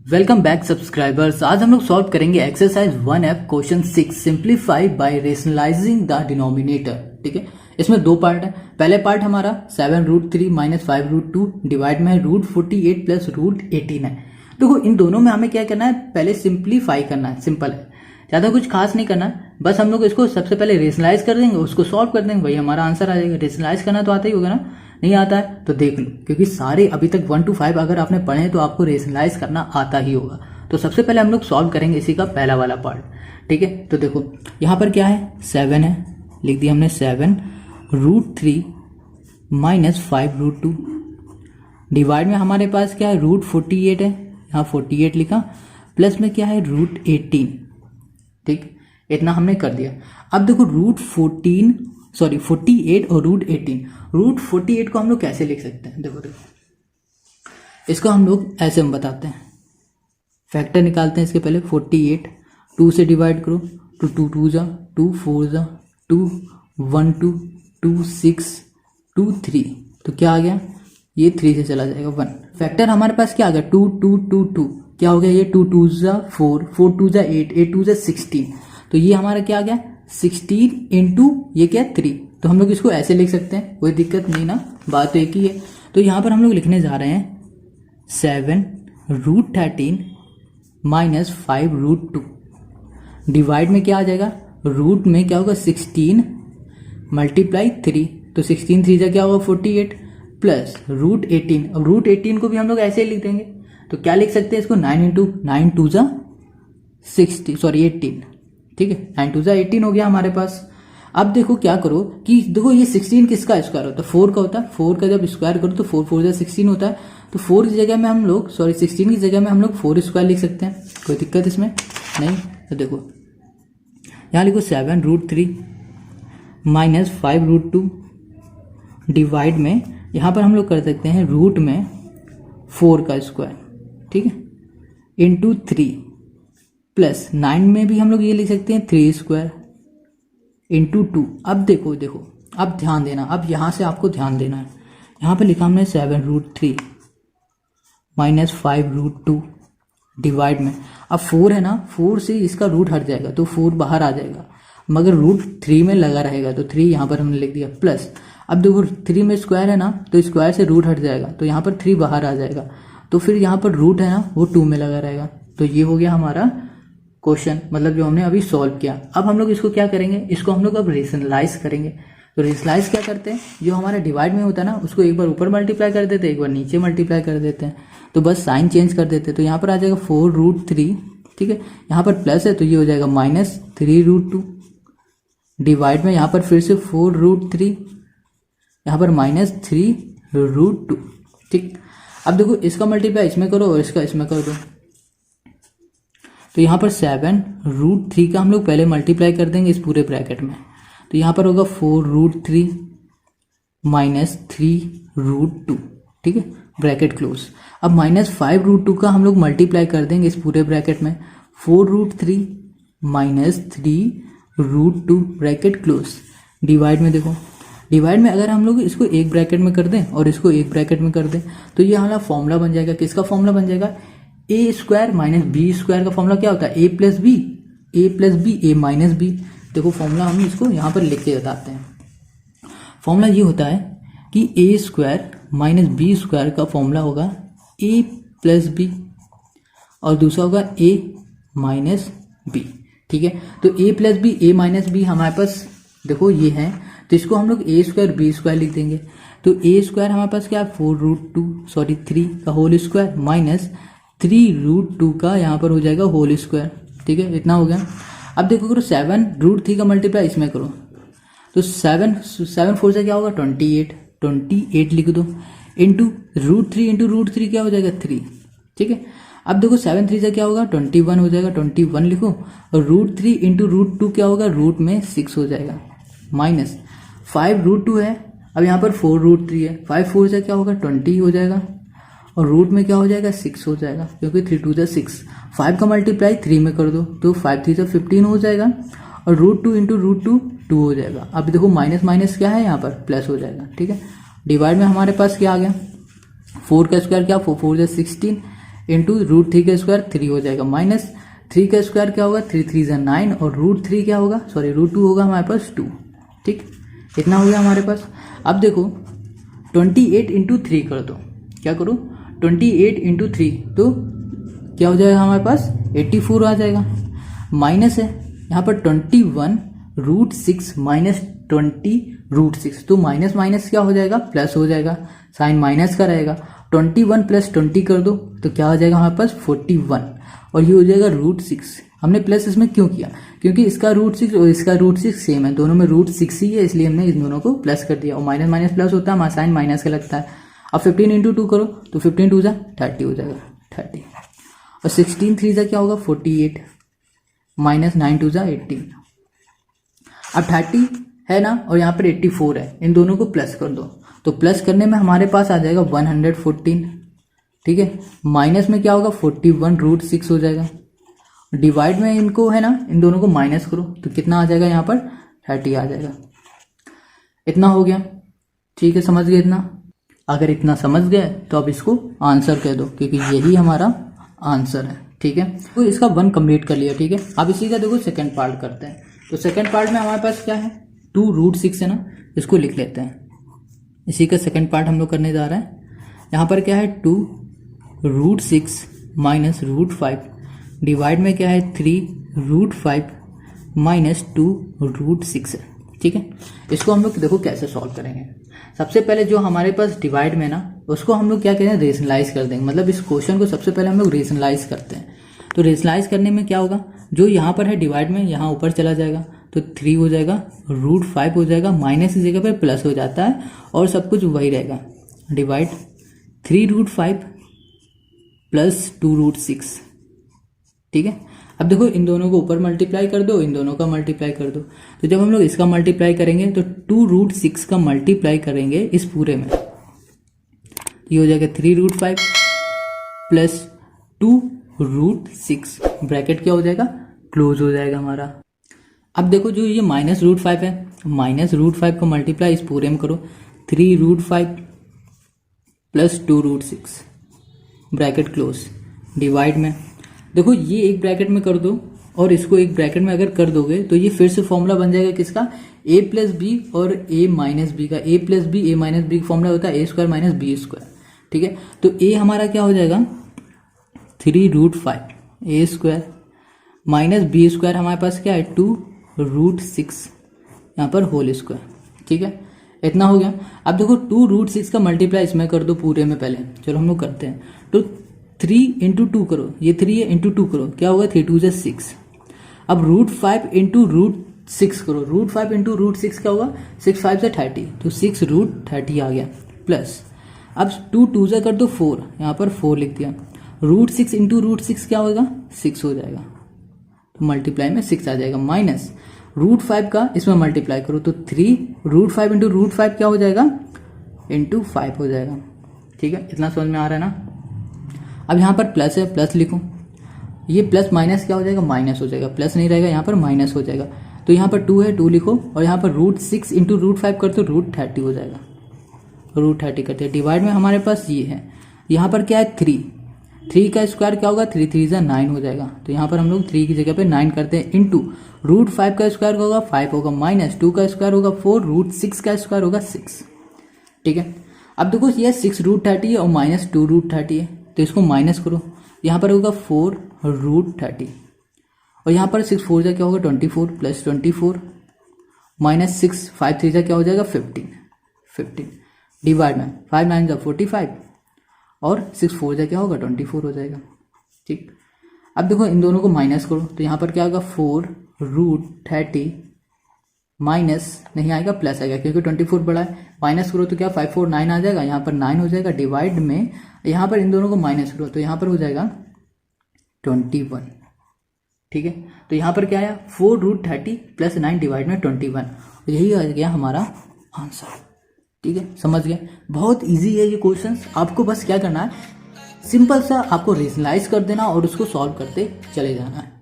Welcome back subscribers. आज हम लोग सॉल्व करेंगे exercise 1F question 6 simplify by rationalising the denominator. ठीक है, इसमें दो पार्ट है। पहले पार्ट हमारा 7√3 माइनस 5√2 डिवाइड में है √48 प्लस √18 है। देखो इन दोनों में हमें क्या करना है, पहले सिंप्लीफाई करना है। सिंपल है, ज़्यादा कुछ खास नहीं करना है। बस हम लोग इसको सबसे पहले रेशनलाइज कर देंगे, उसको सॉल्व कर देंगे, वही हमारा आंसर आ जाएगा। रेशनलाइज करना तो आता ही होगा ना, नहीं आता है तो देख लो, क्योंकि सारे अभी तक 1 to 5 अगर आपने पढ़े हैं तो आपको रेशनलाइज करना आता ही होगा। तो सबसे पहले हम लोग सॉल्व करेंगे इसी का पहला वाला पार्ट। ठीक है, तो देखो यहाँ पर क्या है, 7 है, लिख दिया हमने 7√3 माइनस 5√2 डिवाइड में हमारे पास क्या है, √48 है, यहाँ 48 लिखा, प्लस में क्या है √18। ठीक, इतना हमने कर दिया। अब देखो √48 और √18 को हम लोग कैसे लिख सकते हैं, देखो इसको हम लोग ऐसे हम बताते हैं, फैक्टर निकालते हैं इसके पहले। 48 2 से डिवाइड करो तो 2 2 जा 2 4 जा 2 1 2 2 6 2 3, तो क्या आ गया, ये 3 से चला जाएगा 1। फैक्टर हमारे पास क्या आ गया, 2 2 2 2, क्या हो गया, ये 2 2 जा 4 4 2 जा 8 8 2 जा 16, तो ये हमारा क्या आ गया 16 इंटू ये क्या 3। तो हम लोग इसको ऐसे लिख सकते हैं, कोई दिक्कत नहीं ना, बात तो एक ही है। तो यहाँ पर हम लोग लिखने जा रहे हैं 7√13 माइनस 5√2 डिवाइड में क्या आ जाएगा, रूट में क्या होगा 16 मल्टीप्लाई 3, तो 16 3 जा क्या होगा 48 प्लस √18। अब √18 को भी हम लोग ऐसे ही लिख देंगे, तो क्या लिख सकते हैं इसको, 9 इंटू 9 2 जा 18। ठीक है, 9 2 जा 18 हो गया हमारे पास। अब देखो क्या करो कि देखो ये 16 किसका स्क्वायर होता है, 4 का होता है। 4 का जब स्क्वायर करो तो 4 4 जा 16 होता है, तो 4 की जगह में हम लोग 16 की जगह में हम लोग 4 स्क्वायर लिख सकते हैं, कोई दिक्कत इसमें नहीं। तो देखो यहाँ लिखो 7√3 माइनस 5√2 डिवाइड में यहाँ पर हम लोग कर सकते हैं रूट में 4 का स्क्वायर, ठीक है, इंटू 3 प्लस 9 में भी हम लोग ये लिख सकते हैं 3 स्क्वायर इंटू 2। अब देखो अब ध्यान देना, अब यहाँ से आपको ध्यान देना है। यहाँ पे लिखा हमने 7√3 माइनस 5√2 डिवाइड में, अब 4 है ना, 4 से इसका रूट हट जाएगा तो 4 बाहर आ जाएगा, मगर रूट 3 में लगा रहेगा, तो 3 यहाँ पर हमने लिख दिया प्लस। अब देखो 3 में स्क्वायर है ना, तो स्क्वायर से रूट हट जाएगा, तो यहाँ पर 3 बाहर आ जाएगा, तो फिर यहाँ पर रूट है ना वो 2 में लगा रहेगा। तो ये हो गया हमारा क्वेश्चन, मतलब जो हमने अभी सॉल्व किया। अब हम लोग इसको क्या करेंगे, इसको हम लोग अब रेशनलाइज करेंगे। तो रेशनलाइज क्या करते हैं, जो हमारा डिवाइड में होता है ना उसको एक बार ऊपर मल्टीप्लाई कर देते हैं, एक बार नीचे मल्टीप्लाई कर देते हैं, तो बस साइन चेंज कर देते हैं। तो यहाँ पर आ जाएगा 4√3, ठीक है, यहाँ पर प्लस है तो ये हो जाएगा माइनस 3√2 डिवाइड में यहाँ पर फिर से 4√3, यहाँ पर माइनस 3√2। ठीक, अब देखो इसका मल्टीप्लाई इसमें करो और इसका इसमें कर दो, तो यहाँ पर 7√3 का हम लोग पहले मल्टीप्लाई कर देंगे इस पूरे ब्रैकेट में, तो यहाँ पर होगा 4√3 माइनस 3√2, ठीक है, ब्रैकेट क्लोज। अब माइनस 5√2 का हम लोग मल्टीप्लाई कर देंगे इस पूरे ब्रैकेट में, 4√3 माइनस 3√2 ब्रैकेट क्लोज। डिवाइड में देखो, डिवाइड में अगर हम लोग इसको एक ब्रैकेट में कर दें और इसको एक ब्रैकेट में कर दें, तो ये हमारा फॉर्मूला बन जाएगा, किसका फॉर्मूला बन जाएगा, ए स्क्वायर माइनस बी स्क्वायर का फॉर्मूला क्या होता है, ए प्लस बी ए माइनस बी। देखो फॉर्मूला हम इसको यहाँ पर लिख के बताते हैं। फॉर्मूला ये होता है कि ए स्क्वायर माइनस बी स्क्वायर का फॉर्मूला होगा ए प्लस बी और दूसरा होगा ए माइनस बी। ठीक है, तो ए प्लस बी ए माइनस बी हमारे पास देखो ये है, तो इसको हम लोग ए स्क्वायर बी स्क्वायर लिख देंगे। तो ए स्क्वायर हमारे पास क्या है 3 का होल स्क्वायर माइनस 3√2 का यहाँ पर हो जाएगा होल स्क्वायर। ठीक है, इतना हो गया। अब देखो करो 7√3 का मल्टीप्लाई इसमें करो, तो 7 4 से क्या होगा 28 लिख दो, इंटू √3 क्या हो जाएगा 3। ठीक है, अब देखो 7 3 से क्या होगा 21 हो जाएगा, 21 लिखो, और √3 इंटू √2 क्या होगा, रूट में 6 हो जाएगा, माइनस 5√2 है, अब यहाँ पर 4√3 है, 5 4 से क्या होगा 20 हो जाएगा, और रूट में क्या हो जाएगा 6 हो जाएगा, क्योंकि 3 2 जा 6। 5 का मल्टीप्लाई 3 में कर दो तो 5 3 जा 15 हो जाएगा, और √2 इंटू √2 2 हो जाएगा। अब देखो माइनस माइनस क्या है यहाँ पर प्लस हो जाएगा। ठीक है, डिवाइड में हमारे पास क्या आ गया, 4 का स्क्वायर क्या 4 4 जा 16 इंटू रूट 3 का स्क्वायर 3 हो जाएगा, माइनस 3 का स्क्वायर क्या होगा 3 3 जा 9 और रूट 3 क्या होगा सॉरी रूट 2 होगा हमारे पास 2। ठीक, इतना हो गया हमारे पास। अब देखो 28 इंटू 3 कर दो, क्या करो 28 इंटू 3 तो क्या हो जाएगा हमारे पास 84 आ जाएगा। माइनस है यहाँ पर 21 रूट 6 माइनस 20 रूट 6, तो माइनस माइनस क्या हो जाएगा प्लस हो जाएगा, साइन माइनस का रहेगा। 21 प्लस 20 कर दो तो क्या हो जाएगा हमारे पास 41 और ये हो जाएगा रूट 6। हमने प्लस इसमें क्यों किया, क्योंकि इसका रूट 6 और इसका रूट 6 सेम है, दोनों में रूट 6 ही है, इसलिए हमने इन दोनों को प्लस कर दिया। और माइनस माइनस प्लस होता है, साइन माइनस का लगता है। अब 15 इंटू 2 करो तो 15 2 जा 30 हो जाएगा 30, और 16 3 जा क्या होगा 48 माइनस 9 2 जा 18। अब 30 है ना और यहाँ पर 84 है, इन दोनों को प्लस कर दो तो प्लस करने में हमारे पास आ जाएगा 114। ठीक है, माइनस में क्या होगा 41 रूट 6 हो जाएगा, डिवाइड में इनको है ना इन दोनों को माइनस करो तो कितना आ जाएगा यहाँ पर 30 आ जाएगा। इतना हो गया, ठीक है, समझ गए इतना। अगर इतना समझ गए तो अब इसको आंसर कह दो क्योंकि यही हमारा आंसर है। ठीक है, तो इसका 1 कंप्लीट कर लिया। ठीक है, अब इसी का देखो सेकंड पार्ट करते हैं। तो सेकंड पार्ट में हमारे पास क्या है 2 रूट 6 है ना, इसको लिख लेते हैं। इसी का सेकंड पार्ट हम लोग करने जा रहे हैं। यहाँ पर क्या है 2 रूट 6 माइनस रूट 5, डिवाइड में क्या है 3 रूट 5 माइनस 2 रूट 6 है। ठीक है, इसको हम लोग देखो कैसे सॉल्व करेंगे। सबसे पहले जो हमारे पास डिवाइड में ना उसको हम लोग क्या करेंगे रेशनलाइज कर देंगे, मतलब इस क्वेश्चन को सबसे पहले हम लोग रेशनलाइज करते हैं। तो रेशनलाइज करने में क्या होगा, जो यहाँ पर है डिवाइड में यहाँ ऊपर चला जाएगा तो 3 हो जाएगा, रूट 5 हो जाएगा, माइनस की जगह पर प्लस हो जाता है और सब कुछ वही रहेगा। Divide 3 root 5 plus 2 root 6। ठीक है, अब देखो इन दोनों को ऊपर मल्टीप्लाई कर दो, इन दोनों का मल्टीप्लाई कर दो। तो जब हम लोग इसका मल्टीप्लाई करेंगे तो 2 रूट 6 का मल्टीप्लाई करेंगे इस पूरे में, ये हो जाएगा 3 रूट 5 प्लस 2 रूट 6, ब्रैकेट क्या हो जाएगा क्लोज हो जाएगा हमारा। अब देखो जो ये माइनस रूट 5 है, माइनस रूट 5 का मल्टीप्लाई इस पूरे में करो, 3 root 5 plus 2 root 6, bracket close. Divide में देखो ये एक ब्रैकेट में कर दो और इसको एक ब्रैकेट में अगर कर दोगे तो ये फिर से फॉर्मूला बन जाएगा किसका, a प्लस बी और a माइनस बी का। a plus B a minus B का फॉर्मूला होता है a square minus B square. ठीक है, तो a हमारा क्या हो जाएगा 3 root 5 a square minus B square, हमारे पास क्या है 2 रूट 6 यहाँ पर होल स्क्वायर। ठीक है, इतना हो गया। अब देखो 2 रूट 6 का मल्टीप्लाई इसमें कर दो पूरे में पहले, चलो हम लोग करते हैं। तो 3 इंटू 2 करो, ये 3 है इंटू 2 करो, क्या होगा 3 2 जा 6। अब रूट 5 इंटू रूट 6 करो, रूट 5 इंटू रूट 6 क्या होगा 6 5 से 30, तो 6 रूट 30 आ गया। प्लस अब 2 2 जा कर दो 4, यहाँ पर 4 लिख दिया। रूट 6 इंटू रूट 6 क्या होगा 6 हो जाएगा, तो मल्टीप्लाई में 6 आ जाएगा। माइनस रूट 5 का इसमें मल्टीप्लाई करो तो 3 रूट 5 इंटू रूट 5 क्या हो जाएगा इंटू 5 हो जाएगा। ठीक है, इतना समझ में आ रहा है ना। अब यहाँ पर प्लस है, प्लस लिखो, ये प्लस माइनस क्या हो जाएगा माइनस हो जाएगा, प्लस नहीं रहेगा यहाँ पर माइनस हो जाएगा। तो यहाँ पर 2 है 2 लिखो और यहाँ पर रूट 6 इंटू रूट 5 करते हो रूट 30 हो जाएगा, रूट 30 करते हैं। डिवाइड में हमारे पास ये है, यहाँ पर क्या है 3 का स्क्वायर क्या होगा 3 3 जा 9 हो जाएगा, तो यहाँ पर हम लोग 3 की जगह पे 9 करते हैं। इंटू रूट 5 का स्क्वायर होगा 5 होगा, माइनस 2 का स्क्वायर होगा 4, रूट 6 का स्क्वायर होगा 6। ठीक है, अब देखो ये 6 रूट 30 है और माइनस 2 रूट 30 है, तो इसको माइनस करो, यहाँ पर होगा 4 रूट 30 और यहाँ पर 6 4 जा क्या होगा 24 प्लस 24 माइनस 6 5 3 जा क्या हो जाएगा 15। डिवाइड में 5 9 जा 45 और 6 4 जा क्या होगा 24 हो जाएगा। ठीक, अब देखो इन दोनों को माइनस करो तो यहाँ पर क्या होगा 4 रूट 30 माइनस नहीं आएगा प्लस आएगा क्योंकि 24 बड़ा है, माइनस करो तो क्या 5 4 9 आ जाएगा, यहाँ पर 9 हो जाएगा। डिवाइड में यहाँ पर इन दोनों को माइनस करो तो यहाँ पर हो जाएगा 21। ठीक है, तो यहाँ पर क्या आया 4 रूट 30 प्लस 9 डिवाइड में 21, यही आ गया हमारा आंसर। ठीक है, समझ गए, बहुत इजी है ये क्वेश्चन। आपको बस क्या करना है, सिंपल सा आपको रीजनलाइज कर देना और उसको सॉल्व करते चले जाना है।